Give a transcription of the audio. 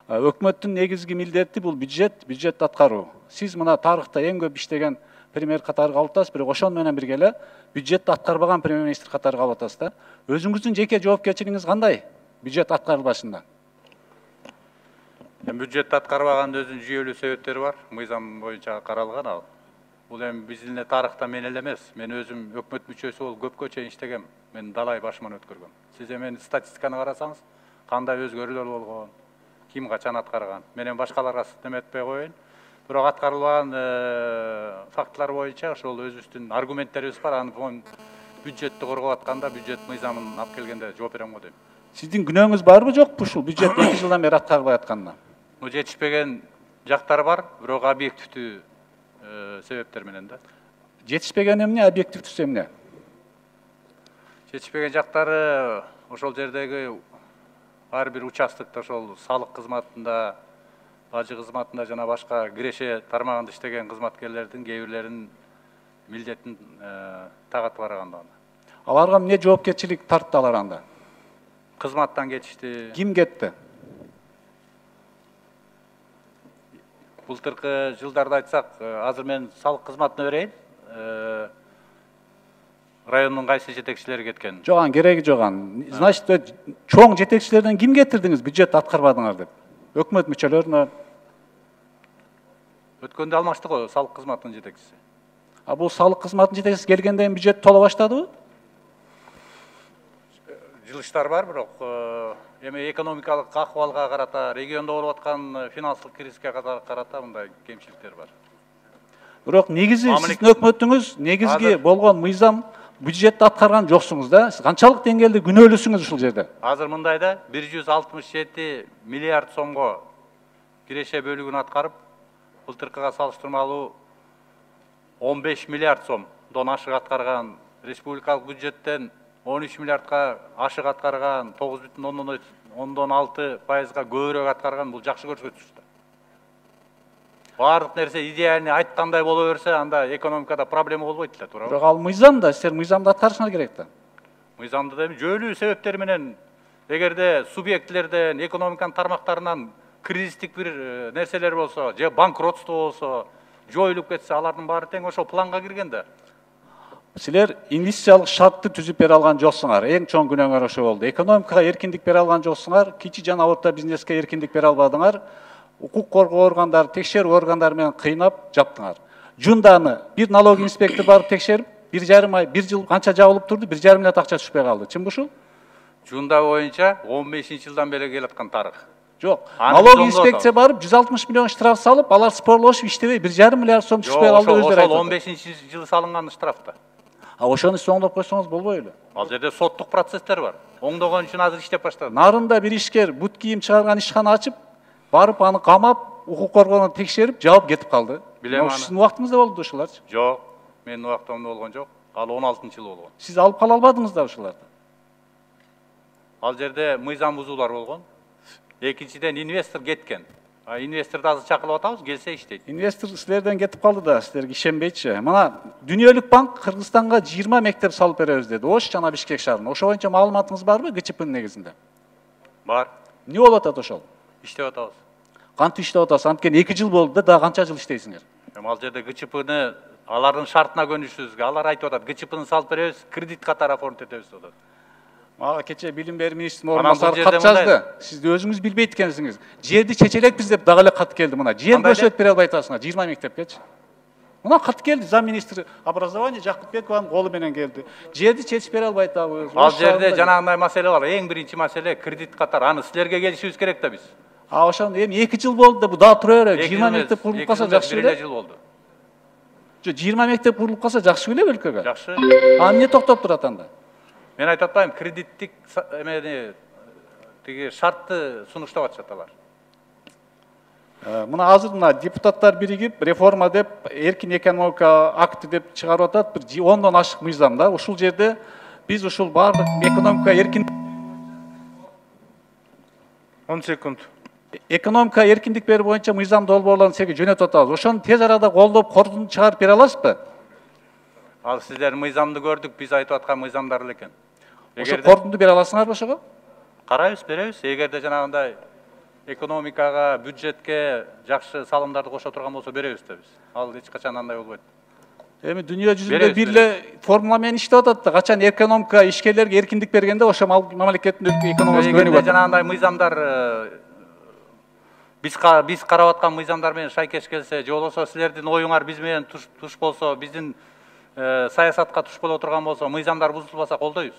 Өкмөттүн негизги милдети бул бюджет аткаруу. Сиз мына тарыхта эң көп иштеген премьер катары калып атасыз, бирок ошону менен бирге эле бюджетти аткарбаган премьер-министр катары калып атасыз да. Өзүңүздүн жеке жоопкерчилигиңиз кандай бюджет аткарылбашында? Бюджетти аткарбагандын өзүнүн жүйөлүү себептери бар. Мыйзам боюнча каралган ал. Бул эми биздин эле тарыхта мен эле эмес. Мен өзүм өкмөт мүчөсү болуп көпкө чейин иштегем. Мен далай башыман өткөргөм. Сиз эми статистиканы карасаңыз, кандай өзгөрүүлөр болгон, ким качан аткарган. Мен эми башкаларга неме этпей коеюн. Бирок аткарылган фактылар боюнча ошол өзүбүздүн аргументтерибиз бар. Аны бюджетти коргоп атканда бюджет мыйзамын алып келгенде жооп берем го дейм. Сиздин күнөөңүз барбы жокпу ушул бюджет 2 жылдан бери аткарылбай атканына? Жетишпеген жактары бар, бирок объективдүү себептер менен да. Жетишпеген эмне, объективдүүсү эмне? Жетишпеген жактары ошол жердеги ар бир участоктор ошол салык кызматында, бажы кызматында жана башка киреше тармагында иштеген кызматкерлердин кээ бирлеринин милдетин тагатып караганда. Аларга эмне жоопкерчилик тартты алар анда? Кызматтан кетишти. Ким кетти? Былтыркы жылдарда айтсак, азыр мен салык кызматына берейин. Райондун кайсы жетекчилери кеткен? Жоган, кереги жоган. Значит, чоң жетекчилерден ким кетирдиңиз бюджет аткарбадыңар деп? Өкмөт мүчөлөрүнө. Өткөндө алмашты го салык кызматынын жетекчиси. Бул салык кызматынын жетекчиси келгенден бюджет тола баштадыбы? Жылыштар бар, бирок эми экономикалык акыбалга карата, региондо болуп аткан финансылык кризиске карата мындай кемчиликтер бар. Бирок негизи сиздин өкмөтүңүз негизги болгон мыйзам бюджетти аткарган жоксуңуз да. Сиз канчалык деңгээлде күнөөлүүсүңүз ушул жерде? Азыр мындайда 167 миллиард сомго киреше бөлүгүн аткарып, былтыркыга салыштырмалуу 15 миллиард сомдон ашык аткарган, республикалык бюджеттен 13 миллиардка ашык аткарган, 9,6%га көбүрөөк аткарган, бул жакшы көрсөткүч да. Бардык нерсе идеальный айткандай боло берсе, анда экономикада проблема болбойт эле, туурабы? Бирок ал мыйзам да, силер мыйзамды аткарышыңар керек да. Мыйзамды да жөлүү себептер менен, эгерде субъектлерден, экономиканын тармактарынан кризистик бир нерселер болсо, же банкротство болсо, жоюлуп кетсе, алардын баары тең ошол планга кирген да. Силер инвестициялык шартты түзүп бере алган жоксуңар. Эң чоң күнөөңөр ошо болду. Экономикага эркиндик бере алган жоксуңар, кичи жана орто бизнеске эркиндик бере албадыңар. Укук коргоо органдары, текшерүү органдары менен кыйнап жаптыңар. Жунданы бир налог инспектор барып текшерип, 1,5 ай, 1 жыл канча жабылып турду, 1,5 миллиард акча түшпөй калды. Чынбы ушул? Жунда боюнча 15-жылдан бери келаткан тарых. Жок. Налог инспекция барып 160 миллион штраф салып, алар спорлошуп иштебей 1,5 миллиард сом түшпөй калды өздөрү айтты. Ошол 15-жылы салынган штраф да. Ошону сиз оңдоп койсоңуз болбой эле. Ал жерде соттук процесстер бар. Оңдогон үчүн азыр иштеп баштады. Нарында бир ишкер бут кийим чыгарган ишкана ачып, барып аны камап, укук коргоонун текшерип, жаап кетип калды. Билем аны. Сиздин убактыңызда болду ушуларчы? Жок, менин убактымда болгон жок. Ал 16-жылы болгон. Сиз алып кала албадыңыз да ушуларды? Ал жерде мыйзам бузуулар болгон. Экинчиден инвестор кеткен. Инвесторду азыр чакырып атабыз, келсе иштейт. Инвестор силерден кетип калды да, силерге ишенбейчи. Мына Дүниөлүк банк Кыргызстанга 20 мектеп салып беребиз деди. Ош жана Бишкек шаарына. Ошо боюнча маалыматыңыз барбы ГЧПнын негизинде? Бар. Эмне болуп атат ошол? Иштеп атабыз. Кантип иштеп атасыз? Анткени 2 жыл болду да, канча жыл иштейсиңер? Ал жерде ГЧПны алардын шартына көнүшүбүзгө, алар айтып атат, ГЧПны салып беребиз, кредит катары оформить этебиз деп атат. Мага кече билим берүү министринин орун басары кат жазды. Сиз өзүңүз билбейт экенсиңиз. Жерди чечелекпиз деп дагы эле кат келди мына. Жер көрсөтүп бере албай атасыңар 20 мектепкечи. Мына кат келди, зам министр образование Жакупбекованын колу менен келди. Жерди чечип бере албай атабыз. Ал жерде жанагындай маселе бар. Эң биринчи маселе кредит катары. Аны силерге келишибиз керек да биз. Ошондо эми 2 жыл болду да, бу дагы тура берет. 20 мектеп курулуп калса жакшы эле. 1 жыл болду. Жо 20 мектеп курулуп калса жакшы эле өлкөгө. Жакшы. Эмне токтоп турат анда? Мен айтып атпайм, кредиттик эмени тиги шартты сунуштап атышат алар. Мына азыр мына депутаттар биригип реформа деп, эркин экономика акты деп чыгарып атат, бир 10дон ашык мыйзам да. Ушул жерде биз ушул баардык экономика эркин 10 секунд. Экономика эркиндик берүү боюнча мыйзам долбоорлорун сиздерге жөнөтүп атабыз. Ошону тез арада колдоп, кордун чыгарып бере аласызбы? Ал сиздер мыйзамды көрдүк, биз айтып аткан мыйзамдар эле экен. Ошо кордунду бере аласыңарбы ошого? Карайбыз, беребиз. Эгерде жанагындай экономикага, бюджетке жакшы салымдарды кошо турган болсо беребиз да биз. Ал эч качан андай болбойт. Эми дүйнө жүзүндө Беребиз, бир эле формула менен иштеп атат да. Качан экономика ишкерлерге эркиндик бергенде ошо мамлекеттин экономикасы Эгерде көнүгөт. жанагындай мыйзамдар биз карап аткан мыйзамдар менен шайкеш келсе, же болбосо силердин оюңар биз менен туш болсо, биздин саясатка туш боло турган болсо, мыйзамдар бузулбаса колдойбуз.